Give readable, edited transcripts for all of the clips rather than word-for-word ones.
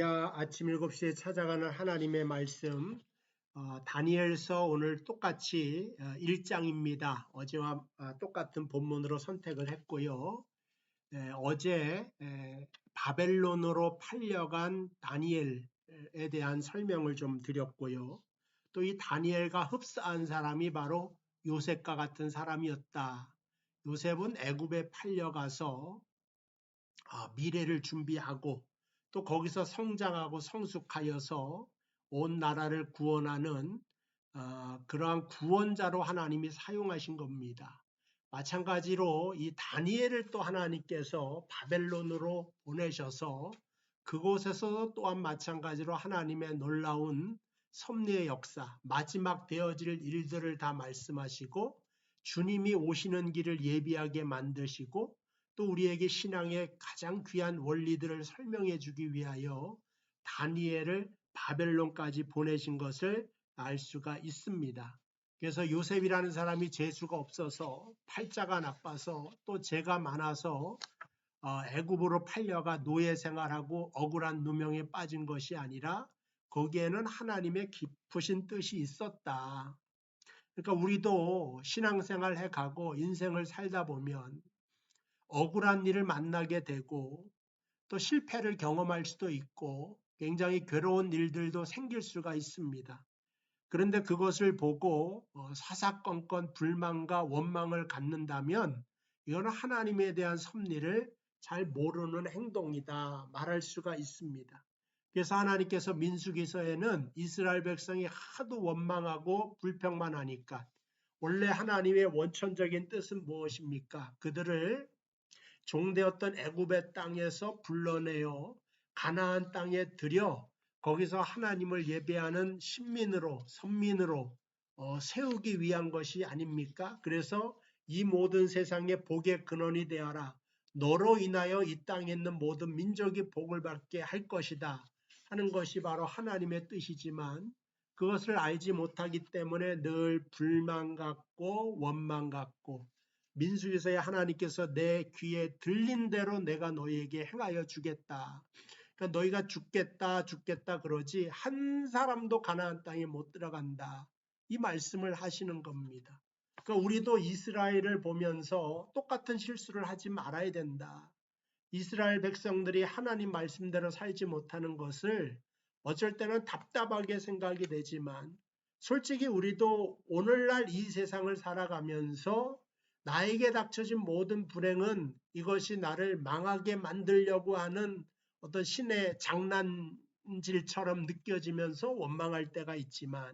아침 7시에 찾아가는 하나님의 말씀, 다니엘서 오늘 똑같이 1장입니다. 어제와 똑같은 본문으로 선택을 했고요. 어제 바벨론으로 팔려간 다니엘에 대한 설명을 좀 드렸고요. 또 이 다니엘과 흡사한 사람이 바로 요셉과 같은 사람이었다. 요셉은 애굽에 팔려가서 미래를 준비하고 또 거기서 성장하고 성숙하여서 온 나라를 구원하는 그러한 구원자로 하나님이 사용하신 겁니다. 마찬가지로 이 다니엘을 또 하나님께서 바벨론으로 보내셔서 그곳에서 또한 마찬가지로 하나님의 놀라운 섭리의 역사, 마지막 되어질 일들을 다 말씀하시고 주님이 오시는 길을 예비하게 만드시고 또 우리에게 신앙의 가장 귀한 원리들을 설명해 주기 위하여 다니엘을 바벨론까지 보내신 것을 알 수가 있습니다. 그래서 요셉이라는 사람이 재수가 없어서 팔자가 나빠서 또 죄가 많아서 애굽으로 팔려가 노예 생활하고 억울한 누명에 빠진 것이 아니라 거기에는 하나님의 깊으신 뜻이 있었다. 그러니까 우리도 신앙생활 해가고 인생을 살다 보면 억울한 일을 만나게 되고 또 실패를 경험할 수도 있고 굉장히 괴로운 일들도 생길 수가 있습니다. 그런데 그것을 보고 사사건건 불만과 원망을 갖는다면 이거는 하나님에 대한 섭리를 잘 모르는 행동이다 말할 수가 있습니다. 그래서 하나님께서 민수기서에는 이스라엘 백성이 하도 원망하고 불평만 하니까 원래 하나님의 원천적인 뜻은 무엇입니까? 그들을 종되었던 애굽의 땅에서 불러내어 가나안 땅에 들여 거기서 하나님을 예배하는 신민으로 선민으로 세우기 위한 것이 아닙니까? 그래서 이 모든 세상의 복의 근원이 되어라. 너로 인하여 이 땅에 있는 모든 민족이 복을 받게 할 것이다 하는 것이 바로 하나님의 뜻이지만 그것을 알지 못하기 때문에 늘 불만 갖고 원망 갖고 민수기서에 하나님께서 내 귀에 들린 대로 내가 너희에게 행하여 주겠다. 그러니까 너희가 죽겠다 그러지 한 사람도 가나안 땅에 못 들어간다. 이 말씀을 하시는 겁니다. 그러니까 우리도 이스라엘을 보면서 똑같은 실수를 하지 말아야 된다. 이스라엘 백성들이 하나님 말씀대로 살지 못하는 것을 어쩔 때는 답답하게 생각이 되지만 솔직히 우리도 오늘날 이 세상을 살아가면서 나에게 닥쳐진 모든 불행은 이것이 나를 망하게 만들려고 하는 어떤 신의 장난질처럼 느껴지면서 원망할 때가 있지만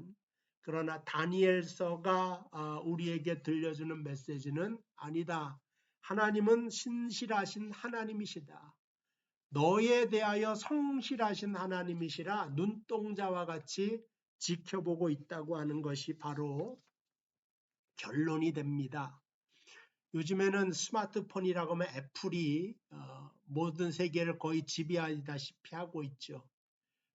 그러나 다니엘서가 우리에게 들려주는 메시지는 아니다. 하나님은 신실하신 하나님이시다. 너에 대하여 성실하신 하나님이시라 눈동자와 같이 지켜보고 있다고 하는 것이 바로 결론이 됩니다. 요즘에는 스마트폰이라고 하면 애플이 모든 세계를 거의 지배하다시피 하고 있죠.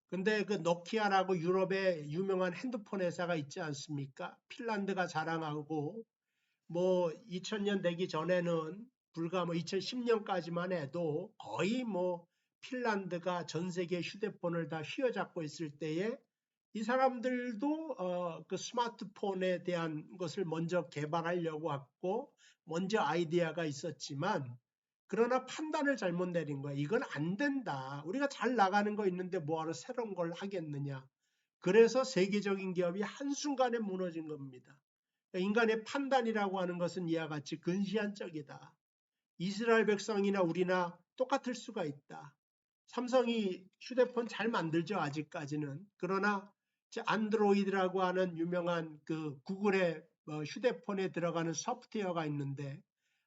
근데 그 노키아라고 유럽의 유명한 핸드폰 회사가 있지 않습니까? 핀란드가 자랑하고 2000년 되기 전에는 불과 2010년까지만 해도 거의 핀란드가 전 세계 휴대폰을 다 휘어잡고 있을 때에 이 사람들도 그 스마트폰에 대한 것을 먼저 개발하려고 했고 먼저 아이디어가 있었지만 그러나 판단을 잘못 내린 거야. 이건 안 된다. 우리가 잘 나가는 거 있는데 뭐하러 새로운 걸 하겠느냐. 그래서 세계적인 기업이 한순간에 무너진 겁니다. 인간의 판단이라고 하는 것은 이와 같이 근시안적이다. 이스라엘 백성이나 우리나 똑같을 수가 있다. 삼성이 휴대폰 잘 만들죠. 아직까지는. 그러나 안드로이드라고 하는 유명한 그 구글의 휴대폰에 들어가는 소프트웨어가 있는데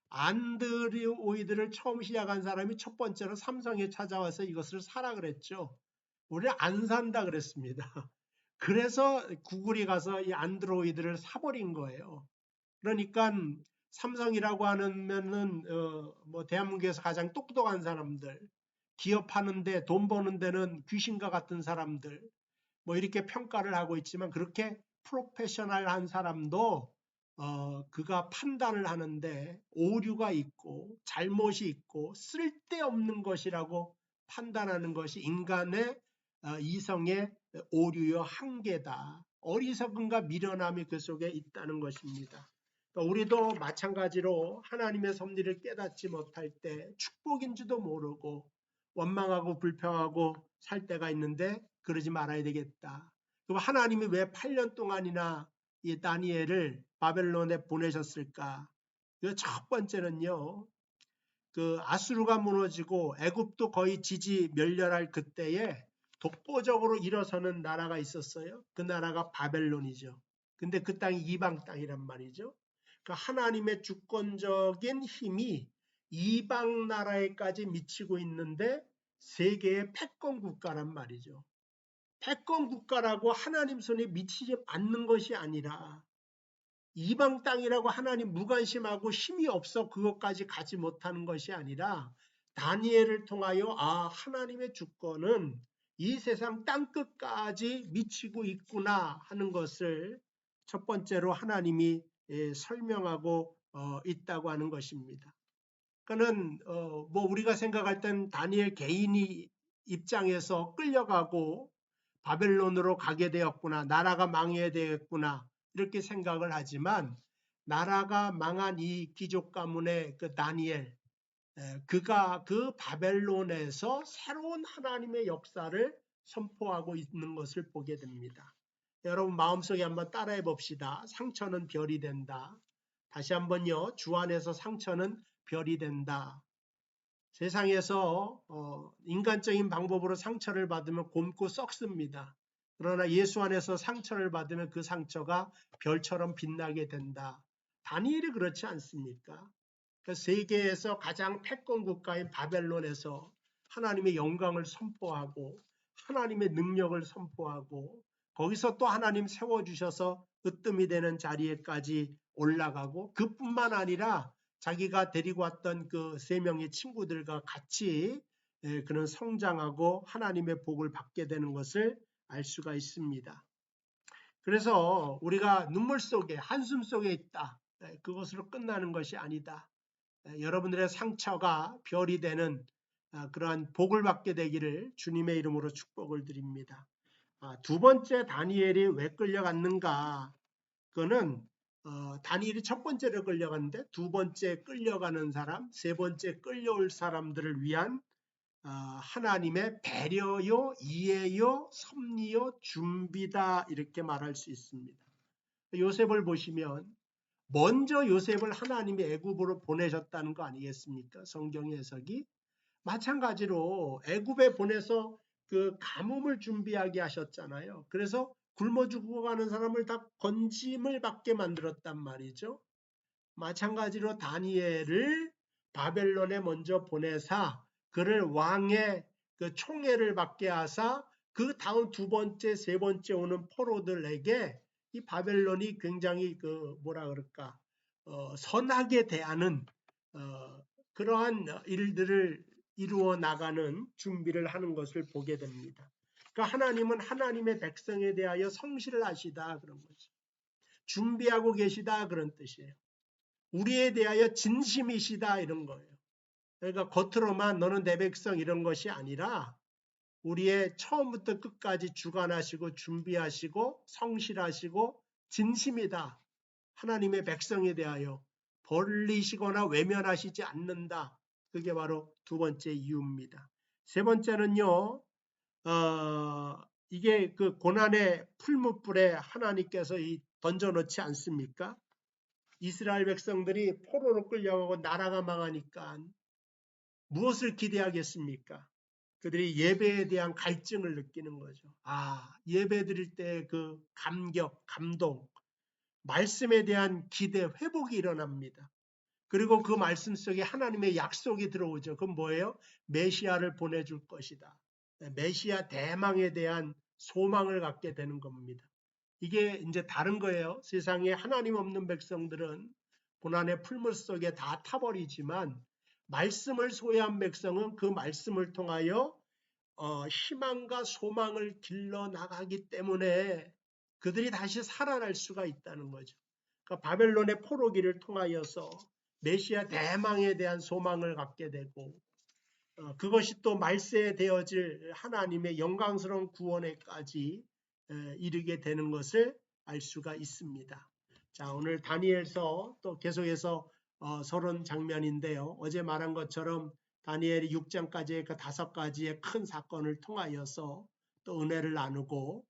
안드로이드를 처음 시작한 사람이 첫 번째로 삼성에 찾아와서 이것을 사라 그랬죠. 우리는 안 산다 그랬습니다. 그래서 구글이 가서 이 안드로이드를 사버린 거예요. 그러니까 삼성이라고 하면은 대한민국에서 가장 똑똑한 사람들, 기업하는데 돈 버는 데는 귀신과 같은 사람들 이렇게 평가를 하고 있지만 그렇게 프로페셔널한 사람도 그가 판단을 하는데 오류가 있고 잘못이 있고 쓸데없는 것이라고 판단하는 것이 인간의 이성의 오류요 한계다. 어리석음과 미련함이 그 속에 있다는 것입니다. 우리도 마찬가지로 하나님의 섭리를 깨닫지 못할 때 축복인지도 모르고 원망하고 불평하고 살 때가 있는데 그러지 말아야 되겠다. 그럼 하나님이 왜 8년 동안이나 이 다니엘을 바벨론에 보내셨을까? 그 첫 번째는요. 그 아수르가 무너지고 애굽도 거의 지지 멸렬할 그때에 독보적으로 일어서는 나라가 있었어요. 그 나라가 바벨론이죠. 근데 그 땅이 이방 땅이란 말이죠. 그 하나님의 주권적인 힘이 이방 나라에까지 미치고 있는데 세계의 패권 국가란 말이죠. 패권 국가라고 하나님 손에 미치지 않는 것이 아니라 이방 땅이라고 하나님 무관심하고 힘이 없어 그것까지 가지 못하는 것이 아니라 다니엘을 통하여 하나님의 주권은 이 세상 땅끝까지 미치고 있구나 하는 것을 첫 번째로 하나님이 설명하고 있다고 하는 것입니다. 그는 뭐 우리가 생각할 땐 다니엘 개인이 입장에서 끌려가고 바벨론으로 가게 되었구나, 나라가 망해야 되겠구나 이렇게 생각을 하지만 나라가 망한 이 귀족 가문의 그 다니엘, 그가 그 바벨론에서 새로운 하나님의 역사를 선포하고 있는 것을 보게 됩니다. 여러분 마음속에 한번 따라해 봅시다. 상처는 별이 된다. 다시 한번요. 주 안에서 상처는 별이 된다. 세상에서 인간적인 방법으로 상처를 받으면 곪고 썩습니다. 그러나 예수 안에서 상처를 받으면 그 상처가 별처럼 빛나게 된다. 다니엘이 그렇지 않습니까? 그 세계에서 가장 패권 국가인 바벨론에서 하나님의 영광을 선포하고 하나님의 능력을 선포하고 거기서 또 하나님 세워주셔서 으뜸이 되는 자리에까지 올라가고 그뿐만 아니라 자기가 데리고 왔던 그 3명의 친구들과 같이 그는 성장하고 하나님의 복을 받게 되는 것을 알 수가 있습니다. 그래서 우리가 눈물 속에 한숨 속에 있다. 그것으로 끝나는 것이 아니다. 여러분들의 상처가 별이 되는 그러한 복을 받게 되기를 주님의 이름으로 축복을 드립니다. 두 번째 다니엘이 왜 끌려갔는가? 그거는 다니엘이 첫 번째로 끌려갔는데 두 번째 끌려가는 사람, 세 번째 끌려올 사람들을 위한 하나님의 배려요, 이해요, 섭리요, 준비다 이렇게 말할 수 있습니다. 요셉을 보시면 먼저 요셉을 하나님이 애굽으로 보내셨다는 거 아니겠습니까? 성경 해석이. 마찬가지로 애굽에 보내서 그 가뭄을 준비하게 하셨잖아요. 그래서 굶어 죽어가는 사람을 다 건짐을 받게 만들었단 말이죠. 마찬가지로 다니엘을 바벨론에 먼저 보내사 그를 왕의 그 총애를 받게 하사 그 다음 두 번째, 세 번째 오는 포로들에게 이 바벨론이 굉장히 그 뭐라 그럴까 선하게 대하는 그러한 일들을 이루어 나가는 준비를 하는 것을 보게 됩니다. 그러니까 하나님은 하나님의 백성에 대하여 성실을 하시다 그런 거죠. 준비하고 계시다 그런 뜻이에요. 우리에 대하여 진심이시다 이런 거예요. 그러니까 겉으로만 너는 내 백성 이런 것이 아니라 우리의 처음부터 끝까지 주관하시고 준비하시고 성실하시고 진심이다. 하나님의 백성에 대하여 벌리시거나 외면하시지 않는다. 그게 바로 두 번째 이유입니다. 세 번째는요. 이게 그 고난의 풀무불에 하나님께서 던져놓지 않습니까? 이스라엘 백성들이 포로로 끌려가고 나라가 망하니까 무엇을 기대하겠습니까? 그들이 예배에 대한 갈증을 느끼는 거죠. 예배 드릴 때 그 감격, 감동, 말씀에 대한 기대, 회복이 일어납니다. 그리고 그 말씀 속에 하나님의 약속이 들어오죠. 그건 뭐예요? 메시아를 보내줄 것이다. 메시아 대망에 대한 소망을 갖게 되는 겁니다. 이게 이제 다른 거예요. 세상에 하나님 없는 백성들은 고난의 풀물 속에 다 타버리지만 말씀을 소유한 백성은 그 말씀을 통하여 희망과 소망을 길러 나가기 때문에 그들이 다시 살아날 수가 있다는 거죠. 그러니까 바벨론의 포로기를 통하여서 메시아 대망에 대한 소망을 갖게 되고 그것이 또 말세되어질 하나님의 영광스러운 구원에까지 이르게 되는 것을 알 수가 있습니다. 자, 오늘 다니엘서 또 계속해서 서론 장면인데요. 어제 말한 것처럼 다니엘이 6장까지의 그 5가지의 큰 사건을 통하여서 또 은혜를 나누고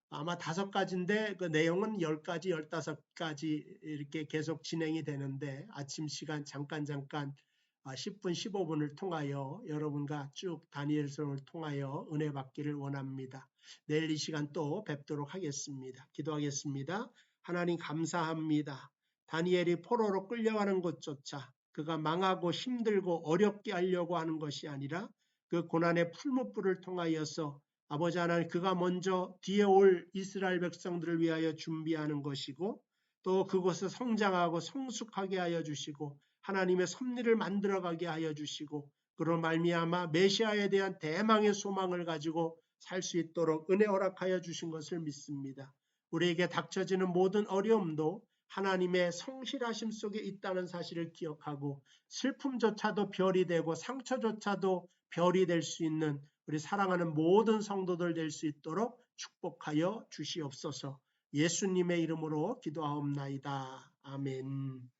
아마 5가지인데 그 내용은 10가지, 15가지 이렇게 계속 진행이 되는데 아침 시간 잠깐 10분, 15분을 통하여 여러분과 쭉 다니엘서를 통하여 은혜 받기를 원합니다. 내일 이 시간 또 뵙도록 하겠습니다. 기도하겠습니다. 하나님 감사합니다. 다니엘이 포로로 끌려가는 것조차 그가 망하고 힘들고 어렵게 하려고 하는 것이 아니라 그 고난의 풀무불을 통하여서 아버지 하나님 그가 먼저 뒤에 올 이스라엘 백성들을 위하여 준비하는 것이고 또 그것을 성장하고 성숙하게 하여 주시고 하나님의 섭리를 만들어가게 하여 주시고 그로 말미암아 메시아에 대한 대망의 소망을 가지고 살 수 있도록 은혜 허락하여 주신 것을 믿습니다. 우리에게 닥쳐지는 모든 어려움도 하나님의 성실하심 속에 있다는 사실을 기억하고 슬픔조차도 별이 되고 상처조차도 별이 될 수 있는 우리 사랑하는 모든 성도들 될 수 있도록 축복하여 주시옵소서. 예수님의 이름으로 기도하옵나이다. 아멘.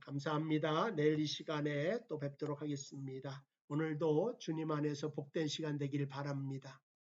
감사합니다. 내일 이 시간에 또 뵙도록 하겠습니다. 오늘도 주님 안에서 복된 시간 되길 바랍니다.